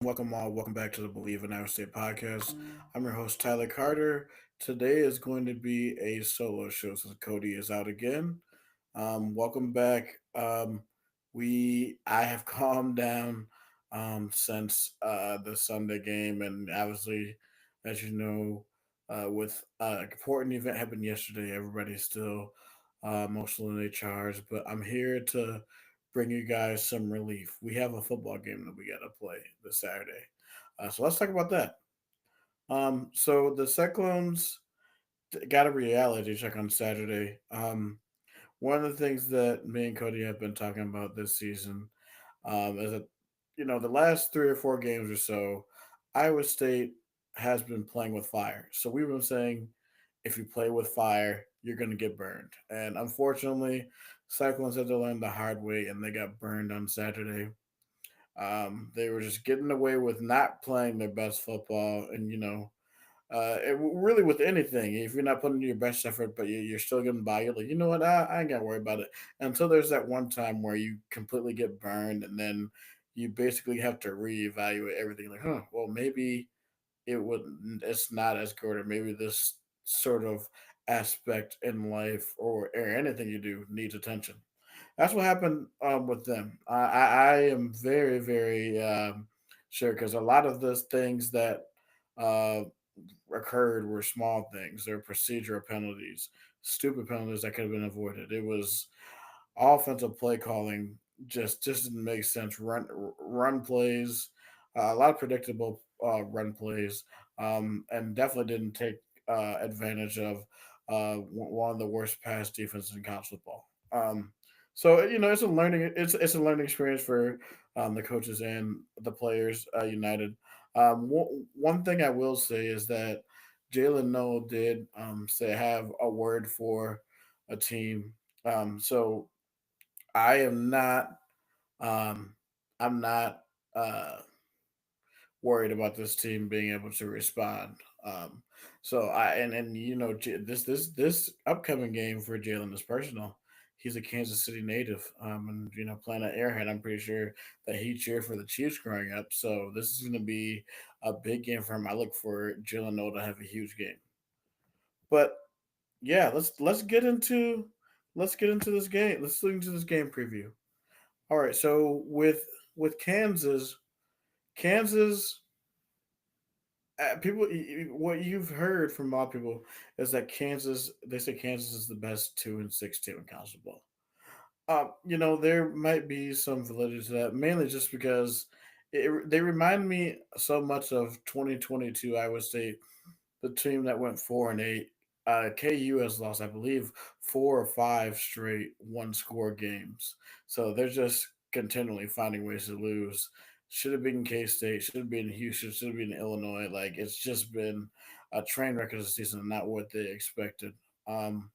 Welcome back to the Bleav in Iowa State podcast. I'm your host, Tyler Carter. Today is going to be a solo show since Cody is out again. Welcome back. I have calmed down since the Sunday game, and obviously, as you know, with an important event happened yesterday, everybody's still emotionally charged. But I'm here to bring you guys some relief. We have a football game that we got to play this Saturday, so let's talk about that. So the Cyclones got a reality check on Saturday. One of the things that me and Cody have been talking about this season is that, the last 3 or 4 games or so, Iowa State has been playing with fire. So we've been saying if you play with fire, you're going to get burned. And unfortunately, Cyclones had to learn the hard way and they got burned on Saturday. They were just getting away with not playing their best football. And, really with anything, if you're not putting in your best effort, but you're still getting by, you're like, you know what, I ain't got to worry about it. Until there's that one time where you completely get burned and then you basically have to reevaluate everything. Like, well, maybe it's not as good, or maybe this sort of aspect in life or anything you do needs attention. That's what happened with them. I am very, very sure because a lot of those things that uh, occurred were small things. They're procedural penalties, stupid penalties that could have been avoided. It was offensive play calling just didn't make sense. Run plays, a lot of predictable run plays, and definitely didn't take advantage of one of the worst pass defenses in college football. So it's a learning experience for the coaches and the players united. One thing I will say is that Jalen Noel did say have a word for a team. So I am not um, I'm not uh, worried about this team being able to respond. So I and this upcoming game for Jalen is personal. He's a Kansas City native, and playing at Arrowhead. I'm pretty sure that he cheered for the Chiefs growing up. So this is going to be a big game for him. I look for Jalen Noel to have a huge game. But yeah, let's get into this game. Let's look into this game preview. All right, so with Kansas, people, what you've heard from a lot of people is that Kansas. They say Kansas is the best 2-6 team in college football. There might be some validity to that, mainly just because they remind me so much of 2022 Iowa State, the team that went 4-8. KU has lost, I Bleav, 4 or 5 straight one-score games. So they're just continually finding ways to lose. Should have been K State. Should have been Houston. Should have been Illinois. Like it's just been a train wreck of the season, not what they expected. Um,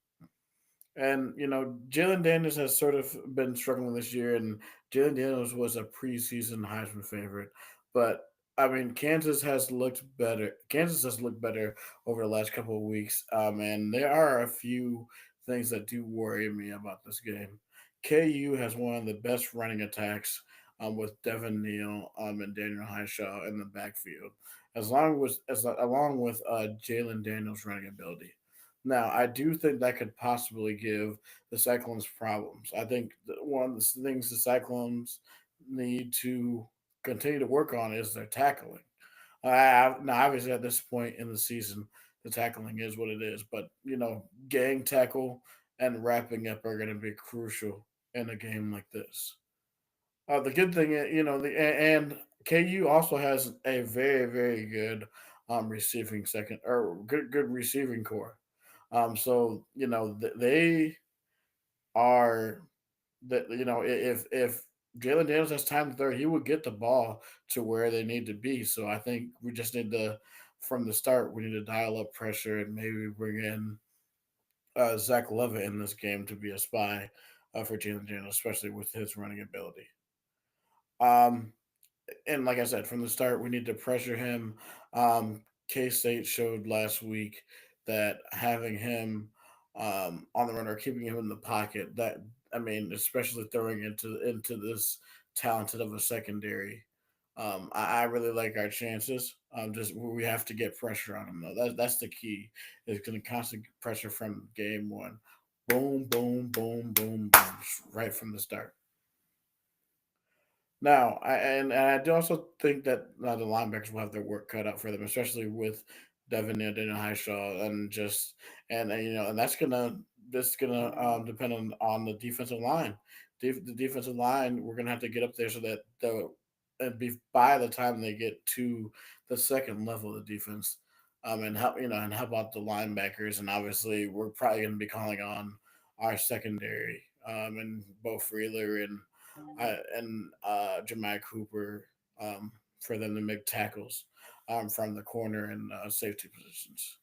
and Jalen Daniels has sort of been struggling this year, and Jalen Daniels was a preseason Heisman favorite, but I mean Kansas has looked better. Kansas has looked better over the last couple of weeks, and there are a few things that do worry me about this game. KU has one of the best running attacks, with Devin Neal and Daniel Highshaw in the backfield, along with Jalen Daniels' running ability. Now, I do think that could possibly give the Cyclones problems. I think one of the things the Cyclones need to continue to work on is their tackling. Now, obviously, at this point in the season, the tackling is what it is, but gang tackle and wrapping up are going to be crucial in a game like this. The good thing, and KU also has a very, very good receiving second or good receiving core. So they are that if Jalen Daniels has time to throw, he would get the ball to where they need to be. So I think we just need to, from the start, we need to dial up pressure and maybe bring in Zach Levitt in this game to be a spy for Jalen Daniels, especially with his running ability. Um, and like I said, from the start, we need to pressure him. K State showed last week that having him on the run or keeping him in the pocket, especially throwing into this talented of a secondary. I really like our chances. Just we have to get pressure on them though. That's the key. It's going to constant pressure from game one. Boom, boom, boom, boom, boom, right from the start. Now, and I do also think that the linebackers will have their work cut out for them, especially with Devin and Daniel Highshaw, and just and and that's gonna depend on the defensive line. The defensive line, we're gonna have to get up there so that the and be by the time they get to the second level of the defense, and help out the linebackers, and obviously we're probably gonna be calling on our secondary, and Bo Freeler and Jemai Cooper, for them to make tackles, from the corner and safety positions.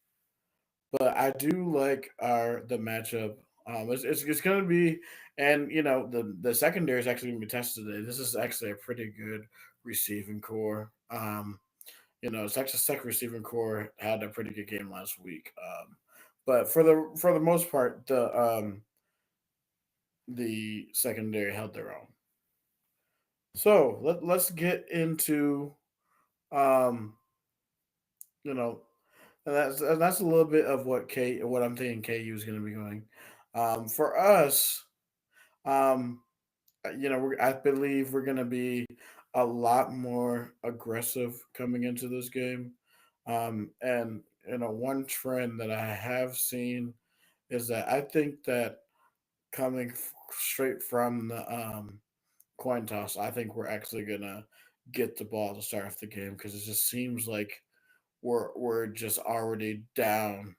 But I do like our the matchup. It's going to be, and the secondary is actually going to be tested today. This is actually a pretty good receiving core. It's actually second receiving core had a pretty good game last week. But for the most part, the secondary held their own. So let's get into um you know and that's a little bit of what I'm thinking KU is going to be going. For us, um I Bleav we're going to be a lot more aggressive coming into this game. And one trend that I have seen is that I think that coming straight from the coin toss, I think we're actually gonna get the ball to start off the game because it just seems like we're just already down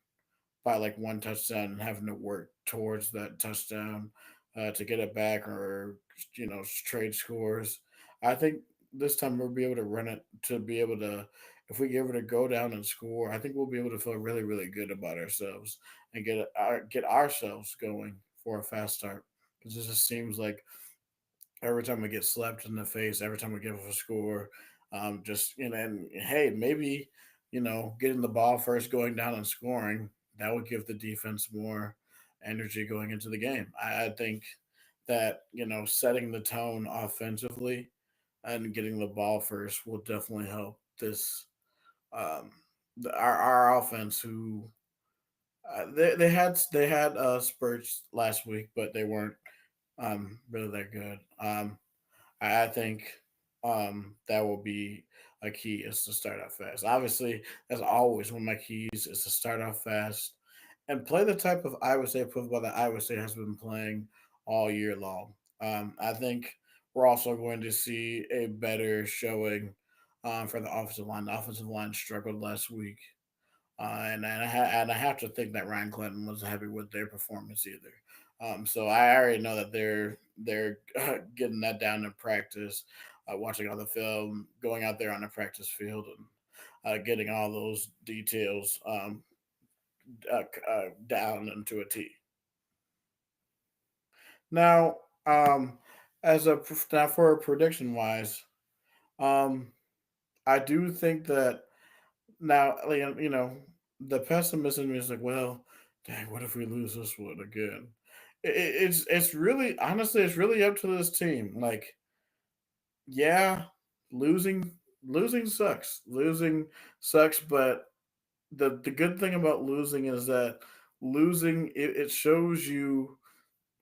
by like one touchdown and having to work towards that touchdown to get it back or trade scores. I think this time we'll be able to run it to be able to. If we get able to go down and score, I think we'll be able to feel really, really good about ourselves and get ourselves going for a fast start. Because it just seems like every time we get slapped in the face, every time we give up a score, just and hey, maybe getting the ball first, going down and scoring, that would give the defense more energy going into the game. I think that setting the tone offensively and getting the ball first will definitely help this our offense who. They had spurts last week, but they weren't really that good. I think that will be a key is to start out fast. Obviously, as always, one of my keys is to start out fast and play the type of Iowa State football that Iowa State has been playing all year long. I think we're also going to see a better showing for the offensive line. The offensive line struggled last week. And I have to think that Ryan Clinton wasn't happy with their performance either. So I already know that they're getting that down in practice, watching all the film, going out there on the practice field, and getting all those details down into a T. Now, as a now for a prediction wise, um, I do think that now, like, the pessimism is like, well, dang, what if we lose this one again? It's really honestly, it's really up to this team. Like, yeah, losing losing sucks. Losing sucks, but the good thing about losing is that losing it shows you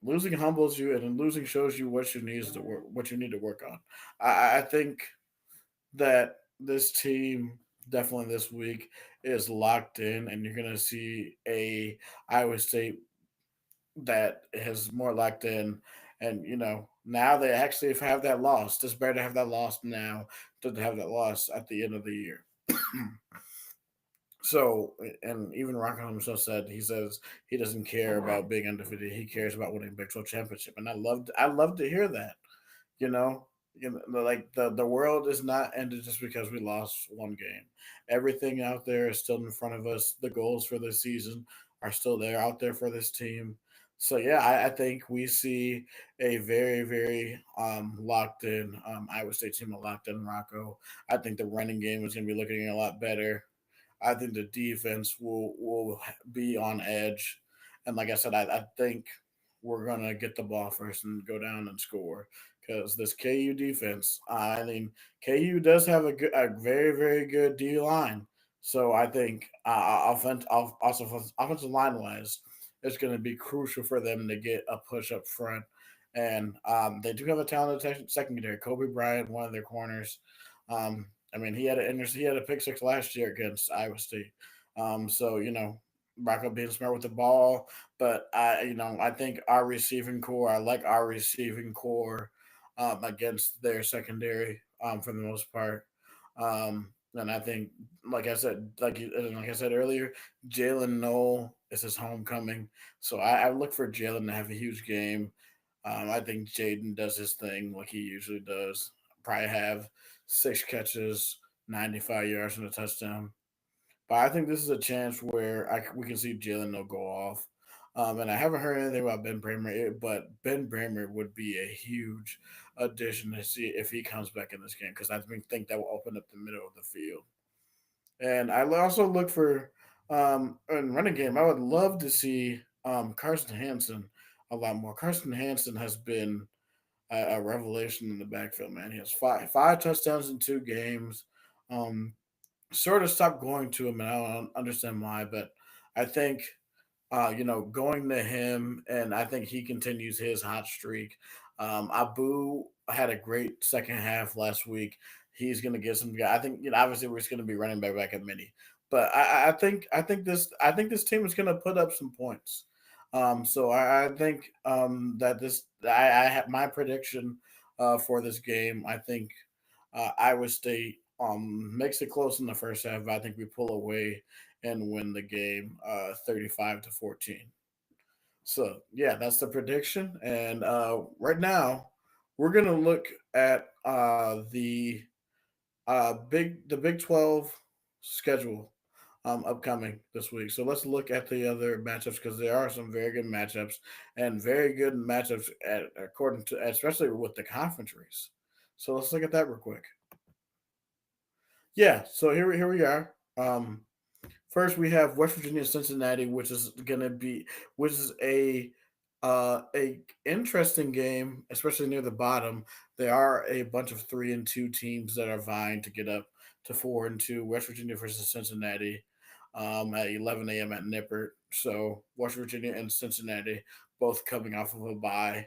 losing humbles you, and then losing shows you what you need to work on. I think that this team definitely this week is locked in, and you're gonna see a Iowa State that is more locked in. And now they actually have that loss. It's better to have that loss now than to have that loss at the end of the year. So, and even Rocco himself he says he doesn't care about being undefeated. He cares about winning Big 12 championship, and I love to hear that. You know, like the world is not ended just because we lost one game. Everything out there is still in front of us. The goals for this season are still there out there for this team. So yeah, I think we see a very, very locked in Iowa State team, a locked in Rocco. I think the running game is going to be looking a lot better. I think the defense will be on edge, and like I said, I think we're gonna get the ball first and go down and score because this KU defense, I mean, KU does have a very, very good D line. So I think also offensive line wise, it's going to be crucial for them to get a push up front. And they do have a talented secondary. Kobe Bryant, one of their corners. I mean, he had a pick six last year against Iowa State. So Rocco being smart with the ball, but I think our receiving core. I like our receiving core against their secondary for the most part. And I think, like I said earlier, Jalen Noel is his homecoming, so I look for Jalen to have a huge game. I think Jaden does his thing like he usually does. Probably have 6 catches, 95 yards, and a touchdown. But I think this is a chance where we can see Jalen No go off. And I haven't heard anything about Ben Bramer, but Ben Bramer would be a huge addition to see if he comes back in this game because I think that will open up the middle of the field. And I also look for in running game. I would love to see Carson Hansen a lot more. Carson Hansen has been a revelation in the backfield. Man, he has five touchdowns in 2 games. Um, Sort of stopped going to him, and I don't understand why. But I think going to him, and I think he continues his hot streak. Abu had a great second half last week. He's going to get some. I think obviously we're just going to be running back at mini, but I think this team is going to put up some points. So I think that I have my prediction for this game. I think Iowa State makes it close in the first half. I think we pull away and win the game 35-14. So yeah, that's the prediction. And right now, we're gonna look at the Big 12 schedule upcoming this week. So let's look at the other matchups because there are some very good matchups and very good matchups according to especially with the conference race. So let's look at that real quick. Yeah, so here we are. First, we have West Virginia Cincinnati, which is a interesting game, especially near the bottom. There are a bunch of 3-2 teams that are vying to get up to 4-2. West Virginia versus Cincinnati at 11 a.m. at Nippert. So West Virginia and Cincinnati both coming off of a bye.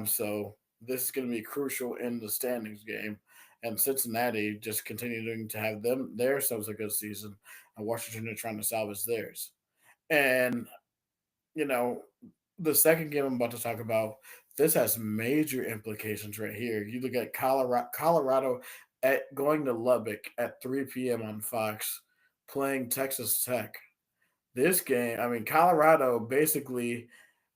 So this is going to be crucial in the standings game, and Cincinnati just continuing to have themselves a good season, and Washington are trying to salvage theirs. And you know, the second game I'm about to talk about, this has major implications right here. You look at Colorado at going to Lubbock at 3 p.m. on Fox, playing Texas Tech. This game, I mean, Colorado basically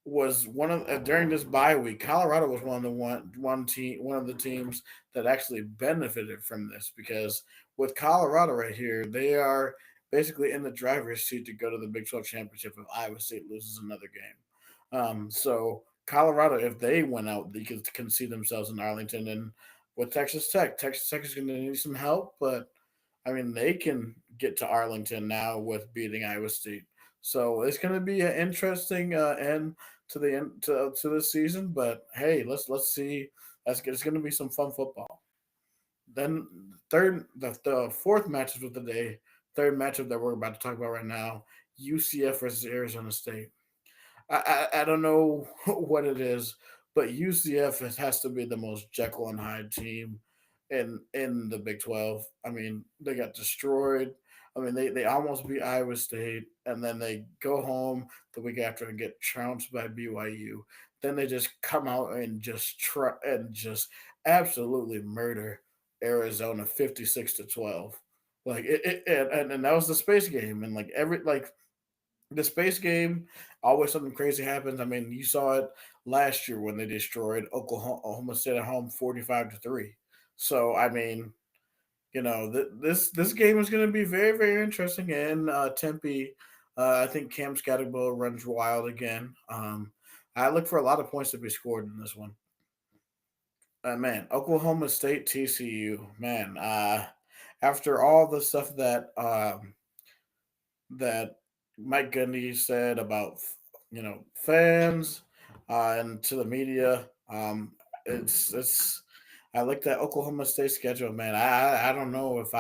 was one of during this bye week. Colorado was one of the one of the teams that actually benefited from this because with Colorado right here, they are basically in the driver's seat to go to the Big 12 championship if Iowa State loses another game. So Colorado, if they went out, they can see themselves in Arlington, and with Texas Tech is going to need some help, but I mean, they can get to Arlington now with beating Iowa State. So it's going to be an interesting end to the end to the season. But hey, let's see. It's going to be some fun football. Then the fourth matchup of the day, third matchup that we're about to talk about right now, UCF versus Arizona State. I don't know what it is, but UCF has to be the most Jekyll and Hyde team in the Big 12. I mean, they got destroyed. I mean, they almost beat Iowa State, and then they go home the week after and get trounced by BYU. Then they just come out and just absolutely murder Arizona 56-12. Like and that was the space game, and the space game, always something crazy happens. I mean, you saw it last year when they destroyed Oklahoma State at home 45-3. So I mean, this game is going to be very very interesting. And Tempe, I think Cam Scatterbo runs wild again. I look for a lot of points to be scored in this one. Man, Oklahoma State TCU, man. After all the stuff that Mike Gundy said about fans and to the media. It's I like that Oklahoma State schedule, man. I don't know if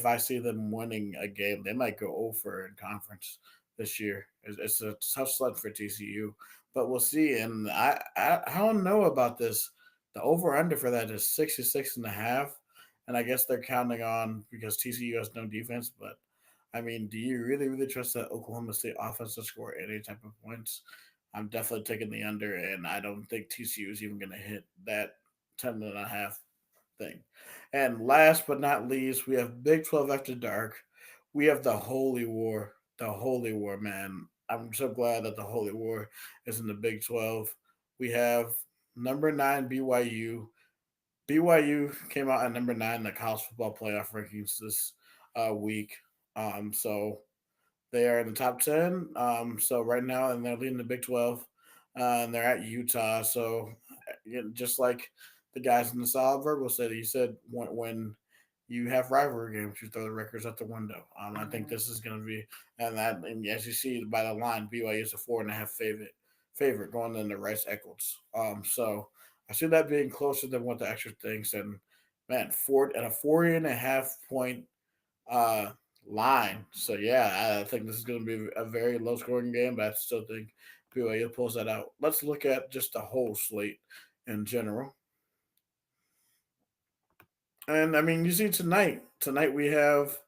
I see them winning a game. They might go over in conference this year. It's a tough sled for TCU, but we'll see. And I don't know about this. The over under for that is 66 and a half, and I guess they're counting on because TCU has no defense. But I mean, do you really trust that Oklahoma State offense to score any type of points? I'm definitely taking the under, and I don't think TCU is even going to hit that 10 and a half thing. And last but not least, we have Big 12 After Dark. We have the Holy War. The Holy War, man. I'm so glad that the Holy War is in the Big 12. We have number 9 BYU. BYU came out at number 9 in the college football playoff rankings this week. So they are in the top 10. So right now, and they're leading the Big 12. And they're at Utah. So just like the guys in the solid verbal said, he said when you have rivalry games, you throw the records out the window. I think this is going to be, and as you see by the line, BYU is a 4.5 favorite going into Rice Eccles. So I see that being closer than what the extra thinks. And man, 4.5 point uh, line. So yeah, I think this is going to be a very low scoring game, but I still think BYU pulls that out. Let's look at just the whole slate in general. And I mean, you see tonight. Tonight we have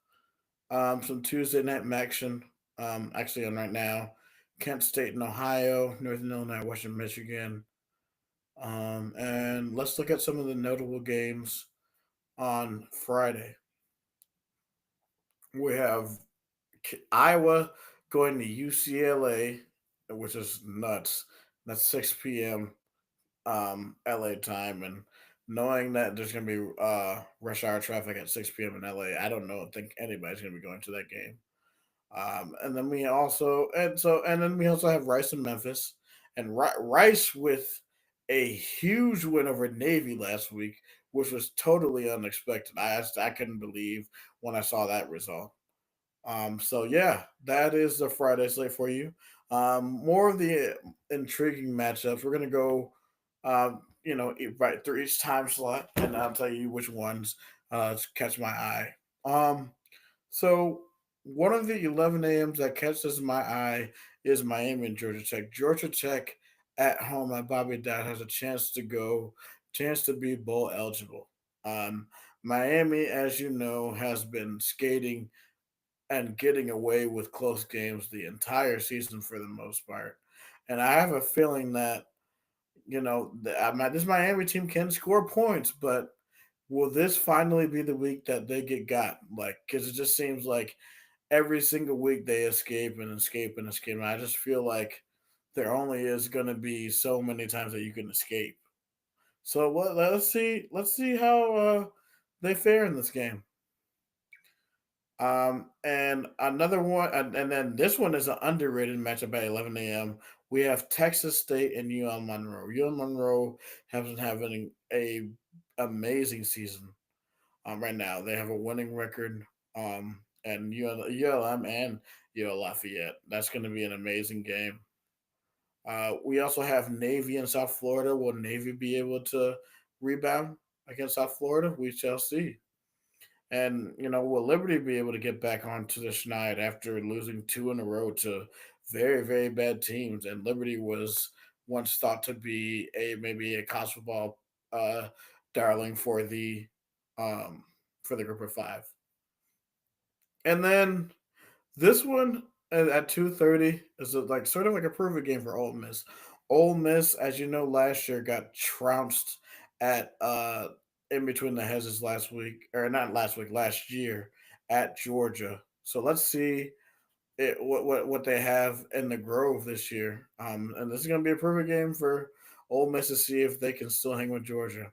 some Tuesday night action. Actually on right now, Kent State and Ohio, Northern Illinois, Western Michigan. And let's look at some of the notable games on Friday. We have Iowa going to UCLA, which is nuts. That's 6 p.m. LA time, and knowing that there's gonna be rush hour traffic at 6 p.m. in LA, I don't know. Think anybody's gonna be going to that game. And then we also and then we also have Rice and Memphis, and Rice with a huge win over Navy last week, which was totally unexpected. I couldn't believe when I saw that result. So yeah, that is the Friday slate for you. More of the intriguing matchups. We're gonna go, right through each time slot, and I'll tell you which ones catch my eye. So one of the 11 a.m.s that catches my eye is Miami and Georgia Tech. Georgia Tech at home at Bobby Dad has a chance to be bowl eligible. Um, Miami, as you know, has been skating and getting away with close games the entire season for the most part. And I have a feeling that, this Miami team can score points, but will this finally be the week that they get got? Like, because it just seems like every single week they escape and escape and escape. And I just feel like there only is going to be so many times that you can escape. So let's see how they fare in this game. And another one, and then this one is an underrated matchup at 11 a.m. We have Texas State and UL Monroe. UL Monroe has been having a amazing season. Right now they have a winning record. And ULM and UL Lafayette. That's going to be an amazing game. We also have Navy in South Florida. Will Navy be able to rebound against South Florida? We shall see. And will Liberty be able to get back onto the schneid after losing two in a row to very bad teams? And Liberty was once thought to be a maybe a college football uh, darling um, for the group of five. And then this one at 2:30 is like sort of like a prove game for Ole Miss. Ole Miss, as you know, last year got trounced at in between the hedges last week, or not last week, last year at Georgia. So let's see what they have in the Grove this year. And this is going to be a perfect game for Ole Miss to see if they can still hang with Georgia.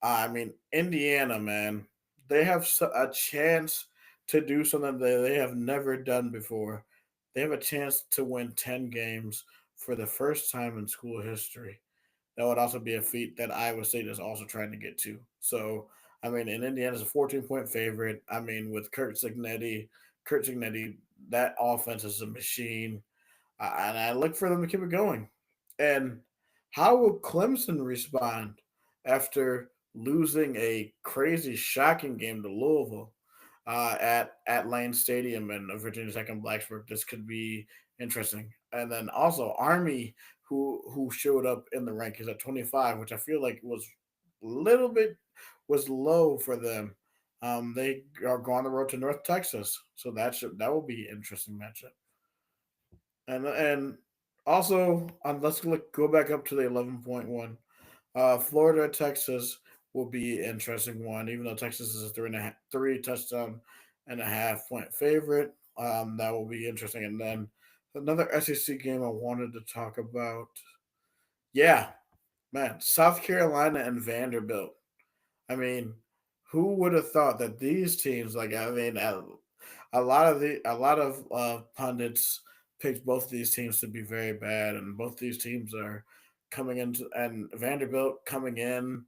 I mean, Indiana, man, they have a chance to do something that they have never done before. They have a chance to win 10 games for the first time in school history. That would also be a feat that Iowa State is also trying to get to. So, I mean, and Indiana's a 14-point favorite. I mean, with Kurt Signetti, that offense is a machine. And I look for them to keep it going. And how will Clemson respond after losing a crazy, shocking game to Louisville at Lane Stadium in Virginia Tech and Blacksburg. This could be interesting. And then also Army, who showed up in the rankings at 25, which I feel like was a little bit was low for them. They are going on the road to North Texas, so that will be an interesting matchup. And also let's go back up to the 11.1. Florida Texas will be an interesting one, even though Texas is a three touchdown and a half point favorite. That will be interesting. And then another SEC game I wanted to talk about. Yeah, man, South Carolina and Vanderbilt. I mean, who would have thought that these teams, like I mean, a lot of pundits picked both of these teams to be very bad, and both these teams are coming into and Vanderbilt coming in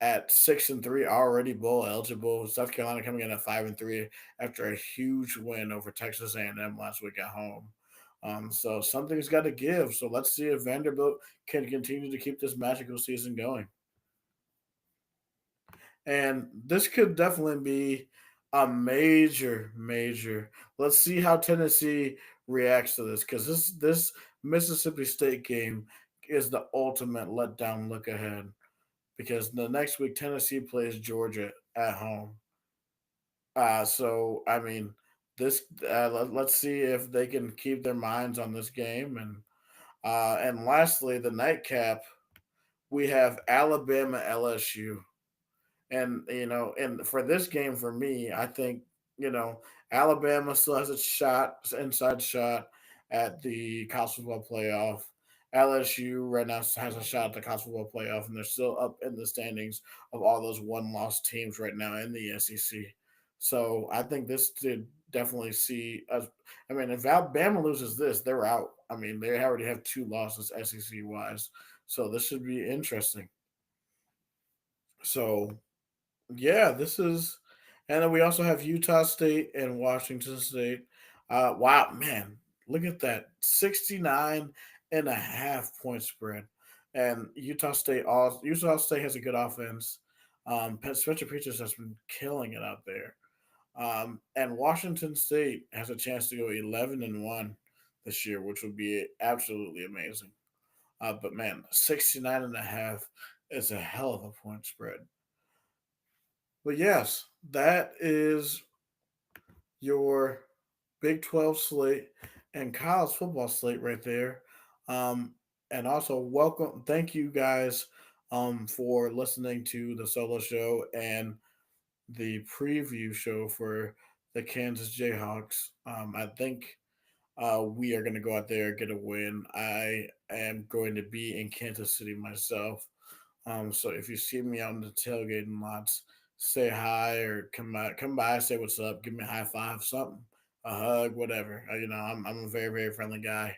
at 6-3, already bowl eligible. South Carolina coming in at 5-3 after a huge win over Texas A&M last week at home. So something's got to give. So let's see if Vanderbilt can continue to keep this magical season going. And this could definitely be a major. Let's see how Tennessee reacts to this because this Mississippi State game is the ultimate letdown look ahead because the next week Tennessee plays Georgia at home. So I mean, this let's see if they can keep their minds on this game and lastly the nightcap we have Alabama LSU. And and for this game for me, I think Alabama still has a inside shot at the college football playoff. LSU right now has a shot at the college football playoff, and they're still up in the standings of all those one-loss teams right now in the SEC. So I think this did definitely see us. I mean, if Alabama loses this, they're out. I mean, they already have two losses SEC wise, so this should be interesting. So yeah, this is, and then we also have Utah State and Washington State. Wow, man, look at that 69.5 point spread. And Utah State has a good offense. Spencer Peters has been killing it out there. And Washington State has a chance to go 11-1 this year, which would be absolutely amazing. But man, 69.5 is a hell of a point spread. But yes, that is your Big 12 slate and college football slate right there. Um, and also, welcome. Thank you guys for listening to the solo show and the preview show for the Kansas Jayhawks. I think we are going to go out there and get a win. I am going to be in Kansas City myself. So if you see me out in the tailgating lots, say hi or come by, say what's up, give me a high five, something, a hug, whatever. I'm a very friendly guy.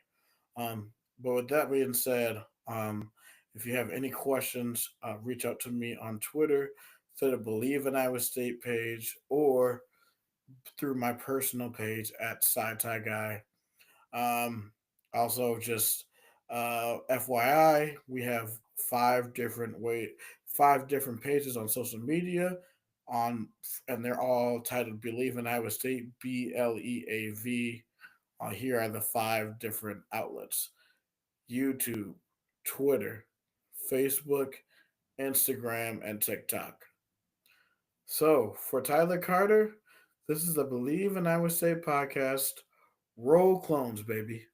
Um, but with that being said, if you have any questions, reach out to me on Twitter through the Bleav in Iowa State page or through my personal page at SciTie Guy. Um, Also, just FYI, we have five different pages on social media on, and they're all titled "Bleav in Iowa State" BLEAV. Here are the five different outlets: YouTube, Twitter, Facebook, Instagram, and TikTok. So for Tyler Carter, this is the Bleav in Iowa State podcast. Roll clones, baby.